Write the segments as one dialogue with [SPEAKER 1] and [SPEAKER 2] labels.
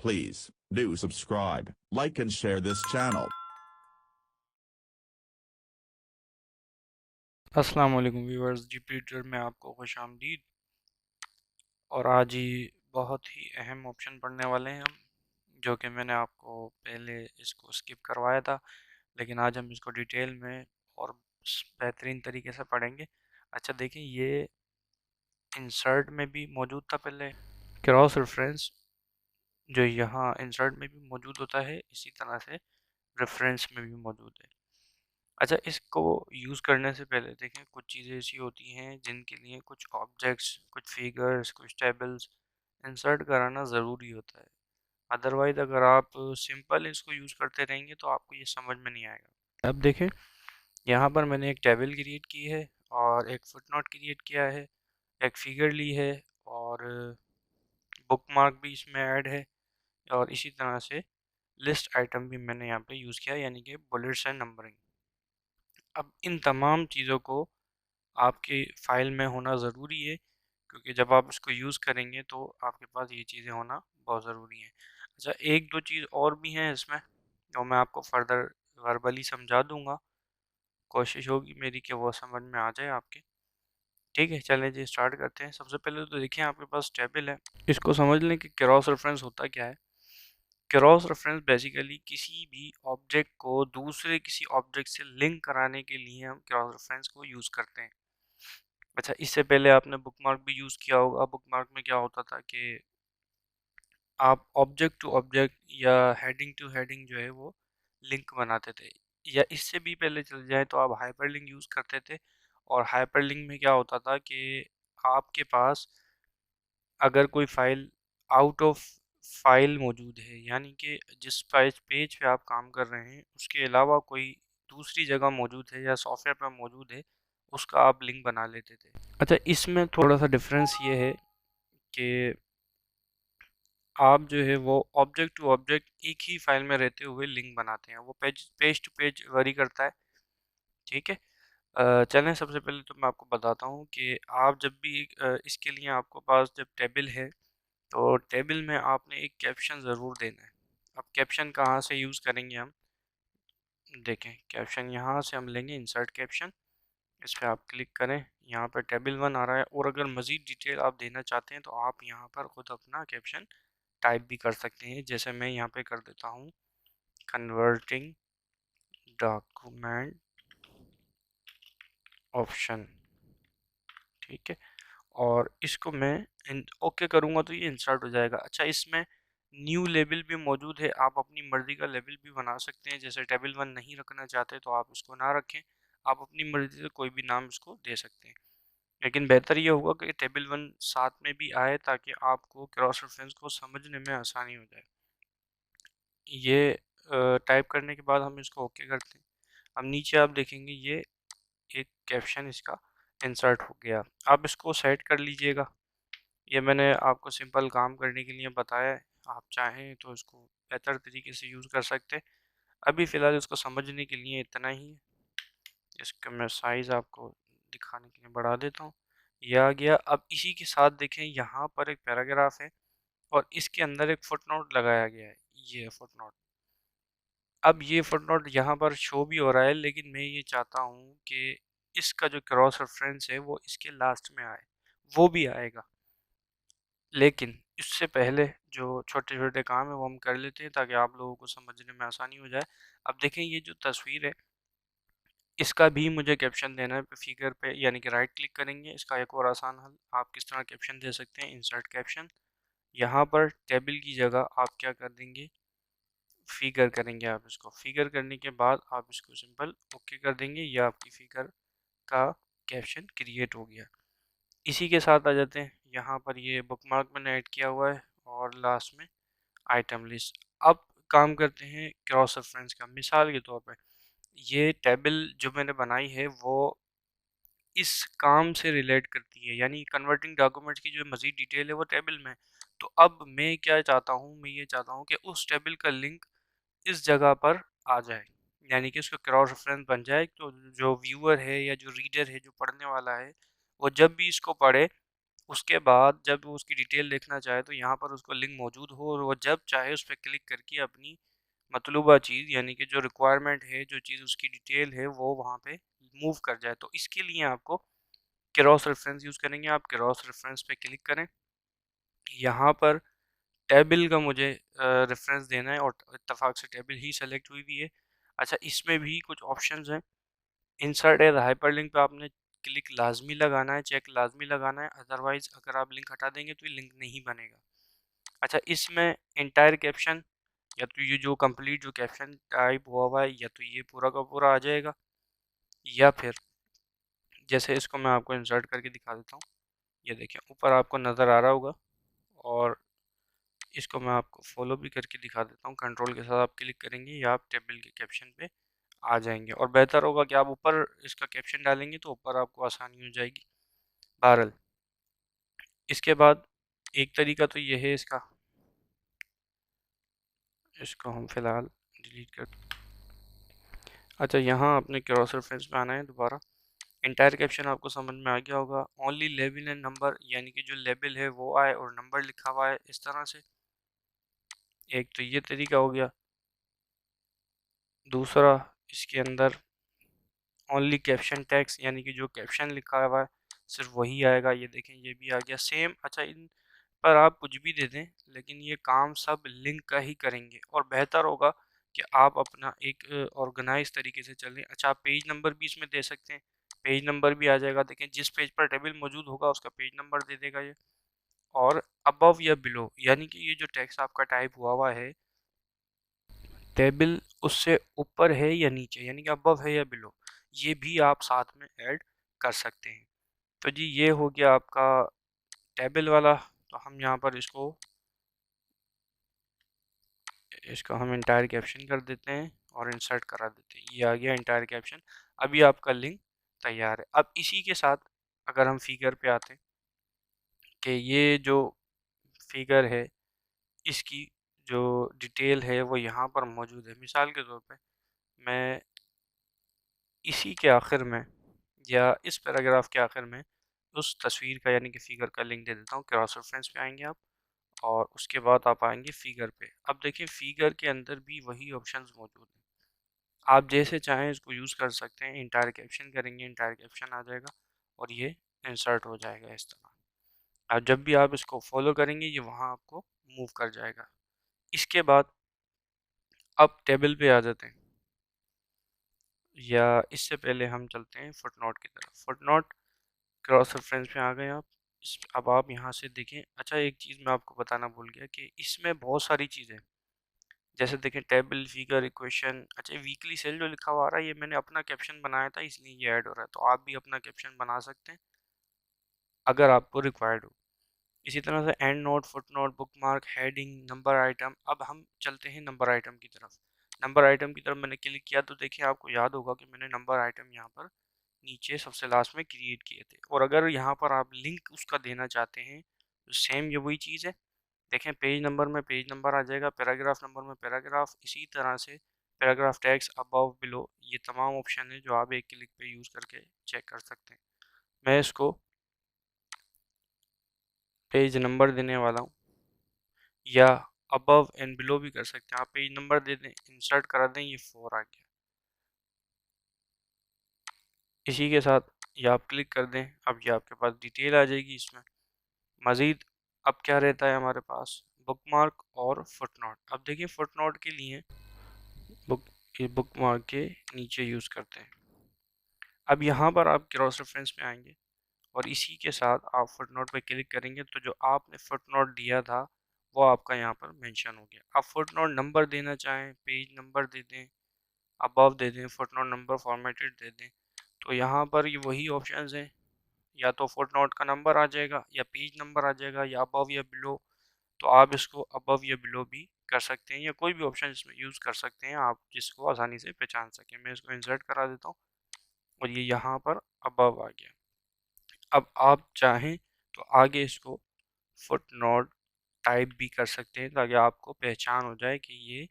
[SPEAKER 1] Please do subscribe, like and share this channel.
[SPEAKER 2] अस्सलाम वालेकुम viewers, GP tutor में आपको खुश आमदीद। और आज ही बहुत ही अहम ऑप्शन पढ़ने वाले हैं हम, जो कि मैंने आपको पहले इसको स्किप करवाया था, लेकिन आज हम इसको डिटेल में और बेहतरीन तरीके से पढ़ेंगे। अच्छा देखिए, ये इंसर्ट में भी मौजूद था पहले, क्रॉस रेफरेंस जो यहाँ इंसर्ट में भी मौजूद होता है, इसी तरह से रेफरेंस में भी मौजूद है। अच्छा, इसको यूज़ करने से पहले देखें, कुछ चीज़ें ऐसी होती हैं जिनके लिए कुछ ऑब्जेक्ट्स, कुछ फिगर्स, कुछ टेबल्स इंसर्ट कराना ज़रूरी होता है। अदरवाइज़ अगर आप सिंपल इसको यूज़ करते रहेंगे तो आपको ये समझ में नहीं आएगा। अब देखें, यहाँ पर मैंने एक टेबल क्रिएट की है और एक फुटनोट क्रिएट किया है, एक फिगर ली है और बुकमार्क भी इसमें ऐड है, और इसी तरह से लिस्ट आइटम भी मैंने यहाँ पे यूज़ किया, यानी कि बुलेट्स एंड नंबरिंग। अब इन तमाम चीज़ों को आपके फ़ाइल में होना ज़रूरी है, क्योंकि जब आप इसको यूज़ करेंगे तो आपके पास ये चीज़ें होना बहुत ज़रूरी है। अच्छा, एक दो चीज़ और भी हैं इसमें, जो मैं आपको फर्दर वर्बली समझा दूंगा। कोशिश होगी मेरी कि वो समझ में आ जाए आपके। ठीक है, चलें जी स्टार्ट करते हैं। सबसे पहले तो देखिए, आपके पास टेबल है। इसको समझ लें कि क्रॉस रेफरेंस होता क्या है। क्रॉस रेफरेंस बेसिकली किसी भी ऑब्जेक्ट को दूसरे किसी ऑब्जेक्ट से लिंक कराने के लिए हम क्रॉस रेफरेंस को यूज़ करते हैं। अच्छा, इससे पहले आपने बुकमार्क भी यूज़ किया होगा। बुकमार्क में क्या होता था कि आप ऑब्जेक्ट टू ऑब्जेक्ट या हेडिंग टू हेडिंग जो है वो लिंक बनाते थे, या इससे भी पहले चल जाए तो आप हाइपरलिंक यूज़ करते थे। और हाइपरलिंक में क्या होता था कि आपके पास अगर कोई फाइल आउट ऑफ फाइल मौजूद है, यानी कि जिस पेज पे आप काम कर रहे हैं उसके अलावा कोई दूसरी जगह मौजूद है या सॉफ्टवेयर पर मौजूद है, उसका आप लिंक बना लेते थे। अच्छा, इसमें थोड़ा सा डिफरेंस ये है कि आप जो है वो ऑब्जेक्ट टू ऑब्जेक्ट एक ही फाइल में रहते हुए लिंक बनाते हैं, वो पेज पेज टू पेज वरी करता है। ठीक है। चलें, सबसे पहले तो मैं आपको बताता हूँ कि आप जब भी इसके लिए आपको पास जब टेबल है, तो टेबल में आपने एक कैप्शन ज़रूर देना है। अब कैप्शन कहाँ से यूज़ करेंगे हम, देखें, कैप्शन यहाँ से हम लेंगे, इंसर्ट कैप्शन। इस पर आप क्लिक करें, यहाँ पर टेबल वन आ रहा है, और अगर मज़ीद डिटेल आप देना चाहते हैं तो आप यहाँ पर ख़ुद अपना कैप्शन टाइप भी कर सकते हैं। जैसे मैं यहाँ पे कर देता हूँ, कन्वर्टिंग डॉक्यूमेंट ऑप्शन। ठीक है, और इसको मैं ओके करूँगा तो ये इंसर्ट हो जाएगा। अच्छा, इसमें न्यू लेबल भी मौजूद है, आप अपनी मर्ज़ी का लेबल भी बना सकते हैं। जैसे टेबल वन नहीं रखना चाहते तो आप इसको ना रखें, आप अपनी मर्ज़ी से कोई भी नाम इसको दे सकते हैं। लेकिन बेहतर ये होगा कि टेबल वन साथ में भी आए, ताकि आपको क्रॉस रेफरेंस को समझने में आसानी हो जाए। ये टाइप करने के बाद हम इसको ओके करते हैं। अब नीचे आप देखेंगे ये एक कैप्शन इसका इंसर्ट हो गया। आप इसको सेट कर लीजिएगा। ये मैंने आपको सिंपल काम करने के लिए बताया है, आप चाहें तो इसको बेहतर तरीके से यूज़ कर सकते हैं। अभी फ़िलहाल इसको समझने के लिए इतना ही है। इसका मैं साइज़ आपको दिखाने के लिए बढ़ा देता हूँ। यह आ गया। अब इसी के साथ देखें, यहाँ पर एक पैराग्राफ है और इसके अंदर एक फुटनोट लगाया गया है। ये फुटनोट, अब ये फुटनोट यहाँ पर शो भी हो रहा है, लेकिन मैं ये चाहता हूँ कि इसका जो क्रॉस रेफरेंस है वो इसके लास्ट में आए। वो भी आएगा, लेकिन इससे पहले जो छोटे छोटे काम है वो हम कर लेते हैं, ताकि आप लोगों को समझने में आसानी हो जाए। अब देखें, ये जो तस्वीर है इसका भी मुझे कैप्शन देना है। फिगर पे यानी कि राइट क्लिक करेंगे। इसका एक और आसान हल, आप किस तरह कैप्शन दे सकते हैं, इंसर्ट कैप्शन। यहाँ पर टेबल की जगह आप क्या कर देंगे, फिगर करेंगे। आप इसको फिगर करने के बाद आप इसको सिंपल ओके कर देंगे, या आपकी फिगर का कैप्शन क्रिएट हो गया। इसी के साथ आ जाते हैं, यहाँ पर ये बुकमार्क मैंने ऐड किया हुआ है और लास्ट में आइटम लिस्ट। अब काम करते हैं क्रॉस रेफरेंस का। मिसाल के तौर पर ये टेबल जो मैंने बनाई है वो इस काम से रिलेट करती है, यानी कन्वर्टिंग डॉक्यूमेंट्स की जो मज़ीद डिटेल है वो टेबल में है। तो अब मैं क्या चाहता हूँ, मैं ये चाहता हूँ कि उस टेबल का लिंक इस जगह पर आ जाए, यानी कि उसका क्रॉस रेफरेंस बन जाए। तो जो व्यूअर है या जो रीडर है, जो पढ़ने वाला है, वो जब भी इसको पढ़े उसके बाद जब वो उसकी डिटेल देखना चाहे तो यहाँ पर उसको लिंक मौजूद हो और वो जब चाहे उस पर क्लिक करके अपनी मतलूबा चीज़ यानी कि जो रिक्वायरमेंट है, जो चीज़ उसकी डिटेल है, वो वहाँ पे मूव कर जाए। तो इसके लिए आपको क्रॉस रेफरेंस यूज़ करेंगे। आप क्रॉस रेफरेंस पे क्लिक करें। यहाँ पर टेबल का मुझे रेफरेंस देना है और इत्तेफाक से टेबल ही सेलेक्ट हुई भी है। अच्छा, इसमें भी कुछ ऑप्शंस हैं। इंसर्ट एज हाइपरलिंक पे आपने क्लिक लाजमी लगाना है, चेक लाजमी लगाना है, अदरवाइज अगर आप लिंक हटा देंगे तो ये लिंक नहीं बनेगा। अच्छा, इसमें इंटायर कैप्शन या तो ये जो कंप्लीट जो कैप्शन टाइप हुआ है या तो ये पूरा का पूरा आ जाएगा, या फिर जैसे इसको मैं आपको इंसर्ट करके दिखा देता हूँ। ये देखिए ऊपर आपको नज़र आ रहा होगा और इसको मैं आपको फॉलो भी करके दिखा देता हूँ। कंट्रोल के साथ आप क्लिक करेंगे या आप टेबल के कैप्शन पे आ जाएंगे और बेहतर होगा कि आप ऊपर इसका कैप्शन डालेंगे तो ऊपर आपको आसानी हो जाएगी। बहरहाल इसके बाद एक तरीका तो ये है इसका, इसको हम फिलहाल डिलीट कर। अच्छा, यहाँ अपने क्रॉस रेफरेंस पे आना है दोबारा। इंटायर कैप्शन आपको समझ में आ गया होगा। ओनली लेबल एंड नंबर यानी कि जो लेबल है वो आए और नंबर लिखा हुआ है इस तरह से। एक तो ये तरीका हो गया। दूसरा, इसके अंदर ओनली कैप्शन टेक्स्ट यानी कि जो कैप्शन लिखा हुआ है सिर्फ वही आएगा। ये देखें ये भी आ गया सेम। अच्छा, इन पर आप कुछ भी दे दें लेकिन ये काम सब लिंक का ही करेंगे और बेहतर होगा कि आप अपना एक ऑर्गेनाइज तरीके से चलें। अच्छा, आप पेज नंबर भी इसमें दे सकते हैं। पेज नंबर भी आ जाएगा। देखें जिस पेज पर टेबल मौजूद होगा उसका पेज नंबर दे देगा ये। और अबव या बिलो यानी कि ये जो टेक्स्ट आपका टाइप हुआ हुआ है टेबल उससे ऊपर है या नीचे यानी कि अबव है या बिलो, ये भी आप साथ में ऐड कर सकते हैं। तो जी ये हो गया आपका टेबल वाला। तो हम यहाँ पर इसको हम इंटायर कैप्शन कर देते हैं और इंसर्ट करा देते हैं। ये आ गया इंटायर कैप्शन। अभी आपका लिंक तैयार है। अब इसी के साथ अगर हम फिगर पे आते हैं कि ये जो फिगर है इसकी जो डिटेल है वो यहाँ पर मौजूद है। मिसाल के तौर पे मैं इसी के आखिर में या इस पैराग्राफ के आखिर में उस तस्वीर का यानी कि फ़िगर का लिंक दे देता हूँ। क्रॉस रेफरेंस पे आएंगे आप और उसके बाद आप आएंगे फ़िगर पे। अब देखिए फ़िगर के अंदर भी वही ऑप्शंस मौजूद हैं। आप जैसे चाहें इसको यूज़ कर सकते हैं। इंटायर कैप्शन करेंगे, इंटायर कैप्शन आ जाएगा और ये इंसर्ट हो जाएगा इस तरह। अब जब भी आप इसको फॉलो करेंगे ये वहाँ आपको मूव कर जाएगा। इसके बाद अब टेबल पे आ जाते हैं, या इससे पहले हम चलते हैं फुटनोट की तरफ। फुटनोट क्रॉस रेफरेंस में आ गए आप। अब आप यहाँ से देखें। अच्छा, एक चीज़ मैं आपको बताना भूल गया कि इसमें बहुत सारी चीज़ें जैसे देखें टेबल फिगर इक्वेशन। अच्छा, वीकली सेल जो लिखा हुआ आ रहा है ये मैंने अपना कैप्शन बनाया था इसलिए ये ऐड हो रहा है। तो आप भी अपना कैप्शन बना सकते हैं अगर आपको रिक्वायर्ड हो। इसी तरह से and note, foot note, book mark, heading, number item. अब हम चलते हैं नंबर आइटम की तरफ। नंबर आइटम की तरफ मैंने क्लिक किया तो देखिए आपको याद होगा कि मैंने नंबर आइटम यहाँ पर नीचे सबसे लास्ट में क्रिएट किए थे। और अगर यहाँ पर आप लिंक उसका देना चाहते हैं तो सेम ये वही चीज़ है। देखें पेज नंबर में पेज नंबर आ जाएगा, पैराग्राफ नंबर में पैराग्राफ। इसी तरह से पैराग्राफ टैग्स अबव बिलो, ये तमाम ऑप्शन है जो आप एक क्लिक पे यूज़ करके चेक कर सकते हैं। मैं इसको पेज नंबर देने वाला हूँ, या अबव एंड बिलो भी कर सकते हैं। आप पेज नंबर दे दें, इंसर्ट करा दें, ये 4 आ गया। इसी के साथ ये आप क्लिक कर दें, अब ये आपके पास डिटेल आ जाएगी इसमें। मज़ीद अब क्या रहता है हमारे पास, बुकमार्क और फुटनोट। अब देखिए फुटनोट के लिए बुक ये बुकमार्क के नीचे यूज़ करते हैं। अब यहाँ पर आप क्रॉस रेफरेंस में आएंगे और इसी के साथ आप फुटनोट पे क्लिक करेंगे तो जो आपने फुटनोट दिया था वो आपका यहाँ पर मेंशन हो गया। आप फुटनोट नंबर देना चाहें, पेज नंबर दे दें, अबव दे दें, फुटनोट नंबर फॉर्मेटेड दे दें। तो यहाँ पर ये वही ऑप्शंस हैं, या तो फुटनोट का नंबर आ जाएगा या पेज नंबर आ जाएगा या अबव या बिलो। तो आप इसको अबव या बिलो भी कर सकते हैं या कोई भी ऑप्शन इसमें यूज़ कर सकते हैं आप जिसको आसानी से पहचान सकें। मैं इसको इंसर्ट करा देता हूँ और ये यहाँ पर अबव आ गया। अब आप चाहें तो आगे इसको फुटनोट टाइप भी कर सकते हैं ताकि आपको पहचान हो जाए कि ये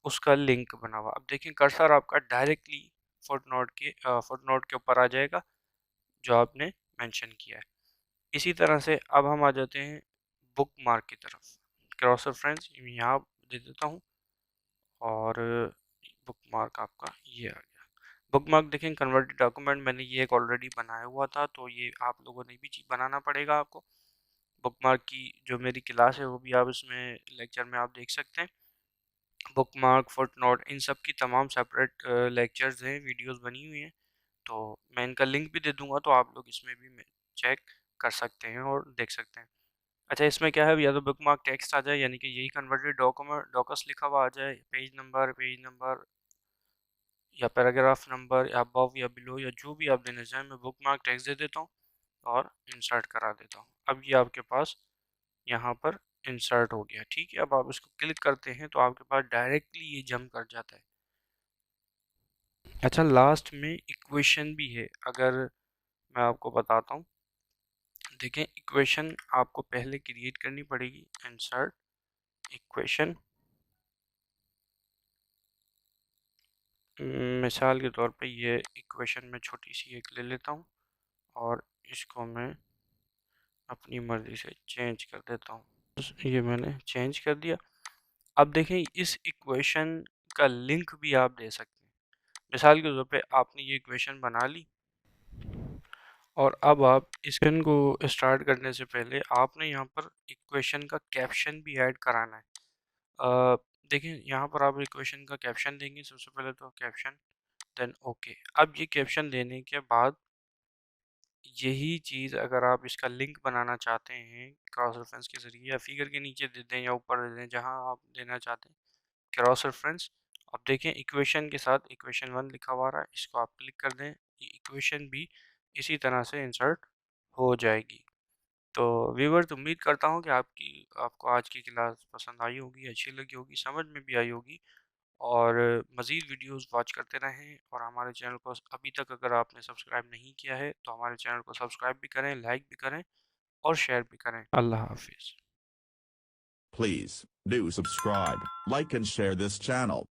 [SPEAKER 2] उसका लिंक बना हुआ। अब देखें कर्सर आपका डायरेक्टली फुटनोट के ऊपर आ जाएगा जो आपने मेंशन किया है। इसी तरह से अब हम आ जाते हैं बुक मार्क की तरफ। क्रॉस रेफरेंस यहाँ दे देता हूँ और बुक मार्क आपका ये आ गया। बुक मार्क देखें कन्वर्टेड डॉक्यूमेंट, मैंने ये एक ऑलरेडी बनाया हुआ था, तो ये आप लोगों ने भी चीज़ बनाना पड़ेगा आपको। बुक मार्क की जो मेरी क्लास है वो भी आप इसमें लेक्चर में आप देख सकते हैं। बुक मार्क, फुट नोट, इन सब की तमाम सेपरेट लेक्चर्स हैं, वीडियोस बनी हुई हैं, तो मैं इनका लिंक भी दे दूंगा, तो आप लोग इसमें भी चेक कर सकते हैं और देख सकते हैं। अच्छा, इसमें क्या है, या तो बुक मार्क टेक्स्ट आ जाए, यानी कि यही कन्वर्टेड डॉक्यूमेंट डॉकस लिखा हुआ आ जाए, पेज नंबर या पैराग्राफ नंबर या अबव या बिलो या जो भी आप देना चाहें, मैं बुक मार्क टेक्स्ट दे देता हूँ और इंसर्ट करा देता हूँ। अब ये आपके पास यहाँ पर इंसर्ट हो गया। ठीक है, अब आप इसको क्लिक करते हैं तो आपके पास डायरेक्टली ये जंप कर जाता है। अच्छा, लास्ट में इक्वेशन भी है, अगर मैं आपको बताता हूँ। देखें, इक्वेशन आपको पहले क्रिएट करनी पड़ेगी। इंसर्ट इक्वेशन, मिसाल के तौर पे ये इक्वेशन में छोटी सी एक ले लेता हूँ और इसको मैं अपनी मर्ज़ी से चेंज कर देता हूँ। ये मैंने चेंज कर दिया। अब देखें, इस इक्वेशन का लिंक भी आप दे सकते हैं। मिसाल के तौर पे आपने ये इक्वेशन बना ली और अब आप इस क्वेश्चन को स्टार्ट करने से पहले आपने यहाँ पर इक्वेशन का कैप्शन भी ऐड कराना है। देखिए, यहाँ पर आप इक्वेशन का कैप्शन देंगे सबसे पहले, तो कैप्शन, देन ओके। अब ये कैप्शन देने के बाद यही चीज़ अगर आप इसका लिंक बनाना चाहते हैं क्रॉस रेफरेंस के ज़रिए, या फिगर के नीचे दे दें या ऊपर दे दें, जहाँ आप देना चाहते हैं क्रॉस रेफरेंस। अब देखें, इक्वेशन के साथ इक्वेशन 1 लिखा हुआ रहा है, इसको आप क्लिक कर दें, ये इक्वेशन भी इसी तरह से इंसर्ट हो जाएगी। तो व्यूअर्स, उम्मीद करता हूँ कि आपको आज की क्लास पसंद आई होगी, अच्छी लगी होगी, समझ में भी आई होगी, और मज़ीद वीडियोस वॉच करते रहें। और हमारे चैनल को अभी तक अगर आपने सब्सक्राइब नहीं किया है तो हमारे चैनल को सब्सक्राइब भी करें, लाइक भी करें और शेयर भी करें। अल्लाह हाफिज़।
[SPEAKER 1] Please do subscribe, like and share this channel.